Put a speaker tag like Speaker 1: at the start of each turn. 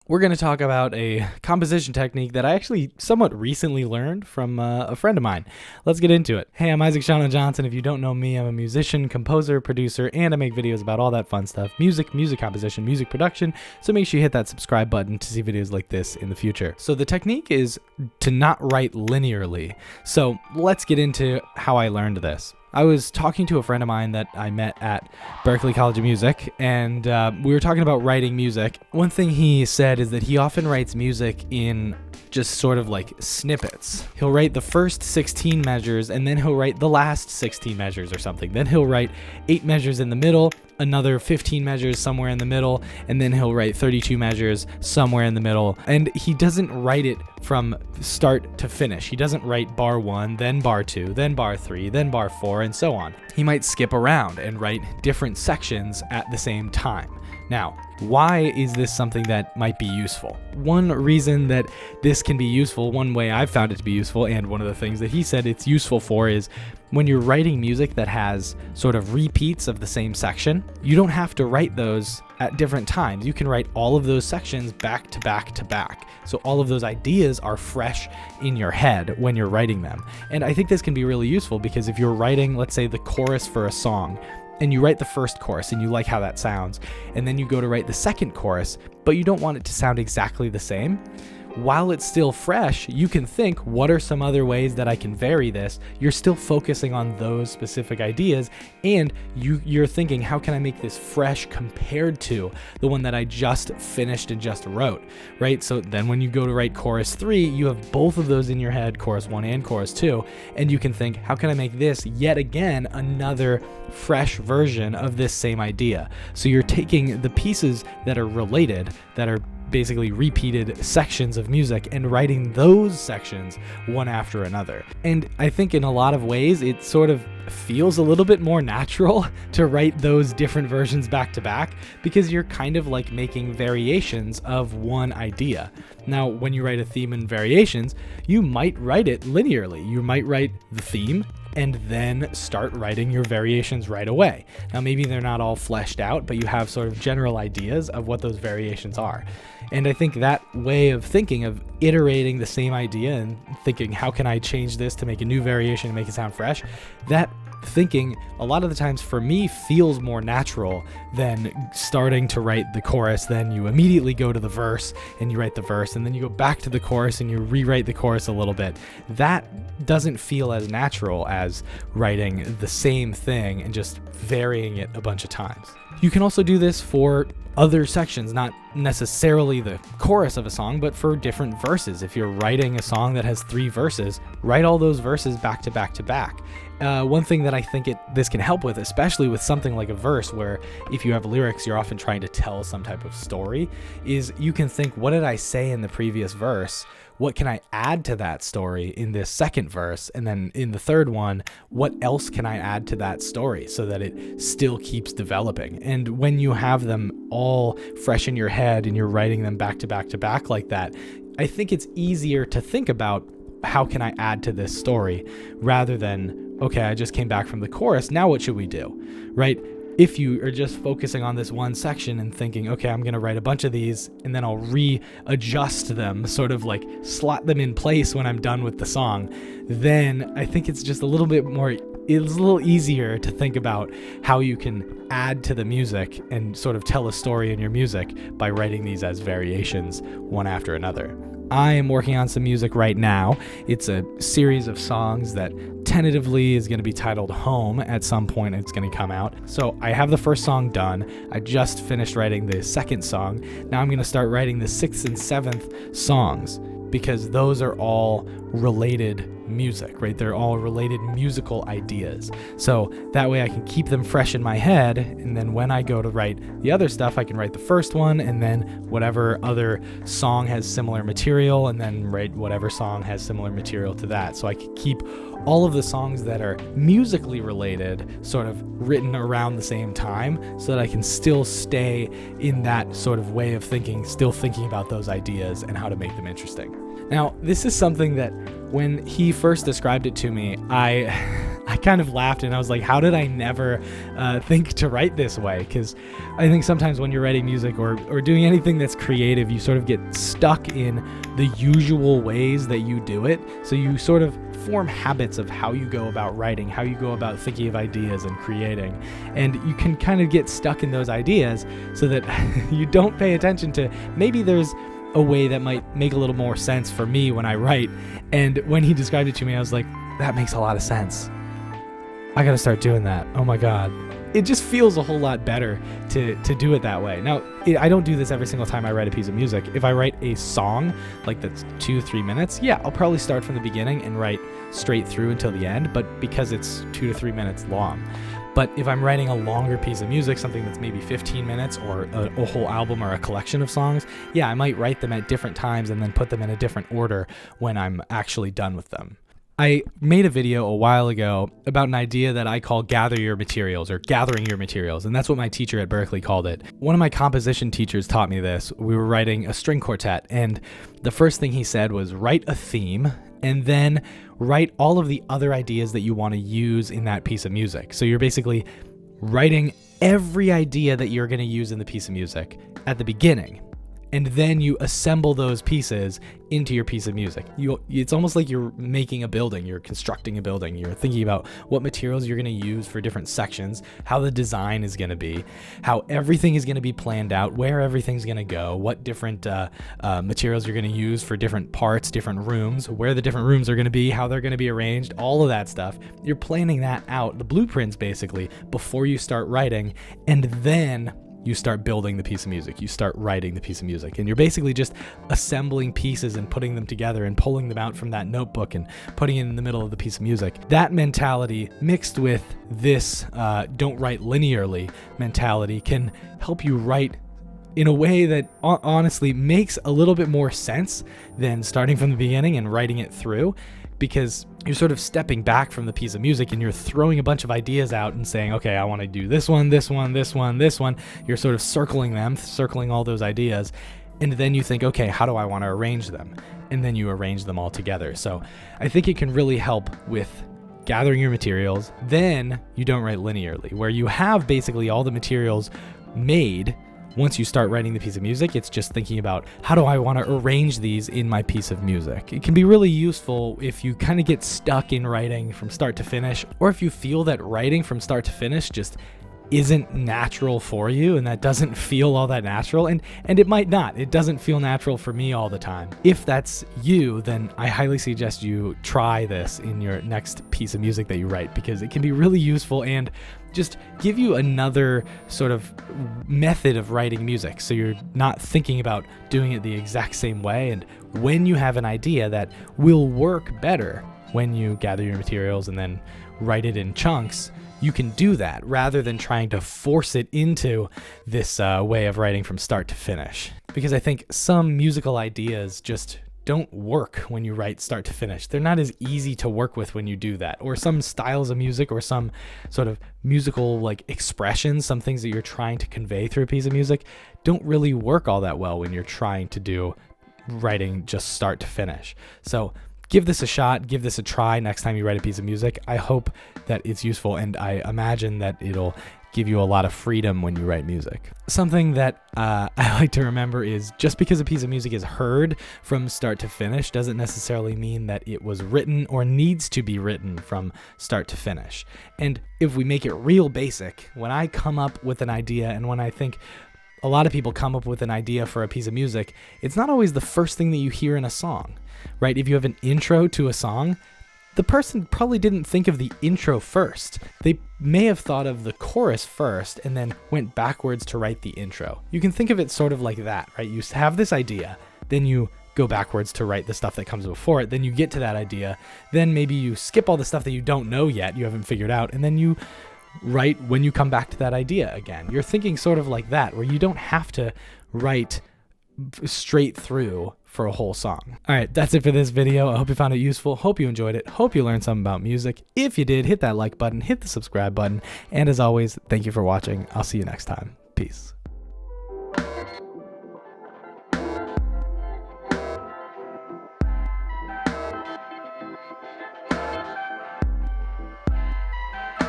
Speaker 1: we're going to talk about a composition technique that I actually somewhat recently learned from a friend of mine. Let's get into it. Hey, I'm Isaac Schanno Johnson. If you don't know me, I'm a musician, composer, producer, and I make videos about all that fun stuff. Music composition, music production. So make sure you hit that subscribe button to see videos like this in the future. So the technique is to not write linearly. So let's get into how I learned this. I was talking to a friend of mine that I met at Berklee College of Music, and we were talking about writing music. One thing he said is that he often writes music in just sort of like snippets. He'll write the first 16 measures, and then he'll write the last 16 measures or something. Then he'll write 8 measures in the middle, another 15 measures somewhere in the middle, and then he'll write 32 measures somewhere in the middle. And he doesn't write it from start to finish. He doesn't write bar 1, then bar 2, then bar 3, then bar 4, and so on. He might skip around and write different sections at the same time. Now, why is this something that might be useful? One reason that this can be useful, one way I've found it to be useful, and one of the things that he said it's useful for is when you're writing music that has sort of repeats of the same section, you don't have to write those at different times. You can write all of those sections back to back to back. So all of those ideas are fresh in your head when you're writing them. And I think this can be really useful because if you're writing, let's say, the chorus for a song, and you write the first chorus and you like how that sounds, and then you go to write the second chorus, but you don't want it to sound exactly the same, while it's still fresh, you can think, what are some other ways that I can vary this? You're still focusing on those specific ideas, and you're thinking, how can I make this fresh compared to the one that I just finished and just wrote, right? So then when you go to write chorus 3, you have both of those in your head, chorus 1 and chorus 2, and you can think, how can I make this yet again another fresh version of this same idea? So you're taking the pieces that are related, that are basically repeated sections of music, and writing those sections one after another. And I think in a lot of ways it sort of feels a little bit more natural to write those different versions back to back because you're kind of like making variations of one idea. Now, when you write a theme and variations, you might write it linearly. You might write the theme and then start writing your variations right away. Now, maybe they're not all fleshed out, but you have sort of general ideas of what those variations are. And I think that way of thinking, of iterating the same idea and thinking, how can I change this to make a new variation and make it sound fresh? That thinking, a lot of the times for me, feels more natural than starting to write the chorus. Then you immediately go to the verse and you write the verse, and then you go back to the chorus and you rewrite the chorus a little bit. That doesn't feel as natural as writing the same thing and just varying it a bunch of times. You can also do this for other sections, not necessarily the chorus of a song, but for different verses. If you're writing a song that has 3 verses, write all those verses back to back to back. One thing that I think this can help with, especially with something like a verse where if you have lyrics, you're often trying to tell some type of story, is you can think, what did I say in the previous verse? What can I add to that story in this second verse? And then in the third one, what else can I add to that story so that it still keeps developing? And when you have them all fresh in your head and you're writing them back to back to back like that, I think it's easier to think about, how can I add to this story, rather than, okay, I just came back from the chorus, now what should we do, right? If you are just focusing on this one section and thinking, okay, I'm going to write a bunch of these and then I'll readjust them, sort of like slot them in place when I'm done with the song, then I think it's just a little bit more, it's a little easier to think about how you can add to the music and sort of tell a story in your music by writing these as variations one after another. I am working on some music right now. It's a series of songs that tentatively is going to be titled Home. At some point it's going to come out. So I have the first song done. I just finished writing the second song. Now I'm going to start writing the 6th and 7th songs, because those are all related music, right? They're all related musical ideas. So that way I can keep them fresh in my head, and then when I go to write the other stuff, I can write the first one, and then whatever other song has similar material, and then write whatever song has similar material to that. So I can keep all of the songs that are musically related sort of written around the same time, so that I can still stay in that sort of way of thinking, still thinking about those ideas and how to make them interesting. Now, this is something that when he first described it to me, I I kind of laughed and I was like, how did I never think to write this way? Because I think sometimes when you're writing music or doing anything that's creative, you sort of get stuck in the usual ways that you do it. So you sort of form habits of how you go about writing, how you go about thinking of ideas and creating. And you can kind of get stuck in those ideas so that you don't pay attention to maybe there's a way that might make a little more sense for me when I write. And when he described it to me, I was like, that makes a lot of sense. I gotta start doing that. Oh my God. It just feels a whole lot better to do it that way. Now, I don't do this every single time I write a piece of music. If I write a song, like that's 2-3 minutes, yeah, I'll probably start from the beginning and write straight through until the end, but because it's 2 to 3 minutes long. But if I'm writing a longer piece of music, something that's maybe 15 minutes or a whole album or a collection of songs, yeah, I might write them at different times and then put them in a different order when I'm actually done with them. I made a video a while ago about an idea that I call gather your materials or gathering your materials, and that's what my teacher at Berkeley called it. One of my composition teachers taught me this. We were writing a string quartet, and the first thing he said was write a theme and then write all of the other ideas that you want to use in that piece of music. So you're basically writing every idea that you're going to use in the piece of music at the beginning. And then you assemble those pieces into your piece of music. It's almost like you're making a building, you're constructing a building, you're thinking about what materials you're gonna use for different sections, how the design is gonna be, how everything is gonna be planned out, where everything's gonna go, what different materials you're gonna use for different parts, different rooms, where the different rooms are gonna be, how they're gonna be arranged, all of that stuff. You're planning that out, the blueprints basically, before you start writing, and then you start building the piece of music, you start writing the piece of music, and you're basically just assembling pieces and putting them together and pulling them out from that notebook and putting it in the middle of the piece of music. That mentality mixed with this don't write linearly mentality can help you write in a way that honestly makes a little bit more sense than starting from the beginning and writing it through, because you're sort of stepping back from the piece of music and you're throwing a bunch of ideas out and saying, okay, I want to do this one, this one, this one, this one. You're sort of circling all those ideas. And then you think, okay, how do I want to arrange them? And then you arrange them all together. So I think it can really help with gathering your materials. Then you don't write linearly, where you have basically all the materials made. Once you start writing the piece of music, it's just thinking about how do I want to arrange these in my piece of music. It can be really useful if you kind of get stuck in writing from start to finish, or if you feel that writing from start to finish just isn't natural for you and that doesn't feel all that natural, and it might not. It doesn't feel natural for me all the time. If that's you, then I highly suggest you try this in your next piece of music that you write, because it can be really useful and just give you another sort of method of writing music, so you're not thinking about doing it the exact same way. And when you have an idea that will work better when you gather your materials and then write it in chunks, you can do that rather than trying to force it into this way of writing from start to finish. Because I think some musical ideas just don't work when you write start to finish. They're not as easy to work with when you do that. Or some styles of music or some sort of musical like expressions, some things that you're trying to convey through a piece of music don't really work all that well when you're trying to do writing just start to finish. So give this a shot, give this a try next time you write a piece of music. I hope that it's useful, and I imagine that it'll give you a lot of freedom when you write music. Something that I like to remember is just because a piece of music is heard from start to finish doesn't necessarily mean that it was written or needs to be written from start to finish. And if we make it real basic, when I come up with an idea, and when I think a lot of people come up with an idea for a piece of music, it's not always the first thing that you hear in a song, right? If you have an intro to a song, the person probably didn't think of the intro first. They may have thought of the chorus first and then went backwards to write the intro. You can think of it sort of like that, right? You have this idea, then you go backwards to write the stuff that comes before it, then you get to that idea, then maybe you skip all the stuff that you don't know yet, you haven't figured out, and then you write when you come back to that idea again. You're thinking sort of like that, where you don't have to write straight through for a whole song. All right, that's it for this video. I hope you found it useful. Hope you enjoyed it. Hope you learned something about music. If you did, hit that like button, hit the subscribe button. And as always, thank you for watching. I'll see you next time. Peace.